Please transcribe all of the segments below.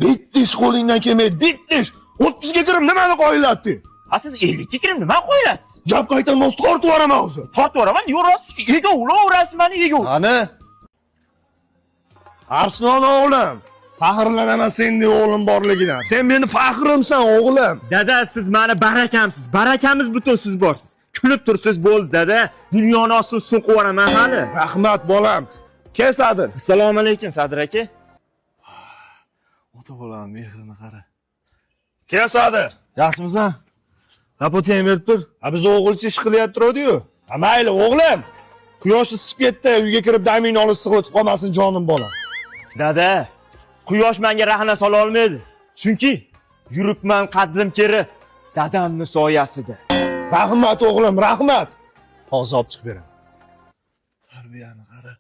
Bitta ish qo'lingdan kelmaydi, bitta ish. 30 ga kirib nimani qo'yiladi? Ha siz 50 ga kirib nima qo'yilasiz? Gap qayta nos tortib yuboraman o'zi. Tortib yuboraman, yo'q, egovlaverasiz meni egov. Qani? Arslon o'g'lim, faxrlanaman sendek o'g'lim borligidan. Sen meni faxrimsan o'g'lim. Dada, siz meni barakamsiz. Barakamiz butun siz borsiz. Kulib tursiz bo'ldi dada. Dunyoni ostini suv qo'yaraman hali. Rahmat bolam. Kel Sadir. Assalomu alaykum Sadir aka. Ota bolam mehrini qara. Kel Sadir. Yaxshimisan? Rapotiyam berib tur. Ha biz o'g'ilcha ish qilyapti-ku. Ha mayli o'g'lim. Quyosh isib ketdi, uyga kirib damingni olib sig'ib o'tib qolmasin jonim bolam. Dada, quyosh menga rahna sola olmaydi. Chunki yuribman qaddim keri dadamning soyasida. Rahmat o'g'lim, rahmat. Hozir olib chiqib beraman. Tarbiyani qara.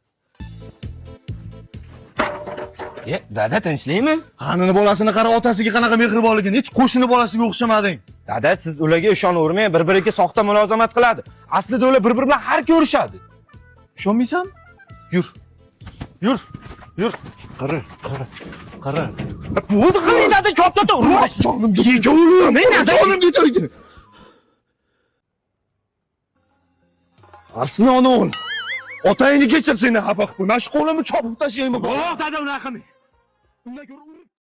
Dada tinchlikmi? Qanini bolasini qara, otasiga qanaqa mehribonligini, hech qo'shni bolasiga o'xshamading. Dada, siz ularga ishonavermang, bir-biriga soxta mulozamat qiladi. Aslida ular bir-biri bilan har ko'rishadi. Ishonmaysan? Yur. Yur. Yur. Qara. Bo'ldi qiling dada, choptata. Urmas jonim yego'lim. Men jonim yetirdi. Arslon o'g'il. Otangni kechir, seni xafa qilib. Mana shu qo'limni chopib tashlayman. Yo'q dada, unaqa qilmang. Undan ko'ra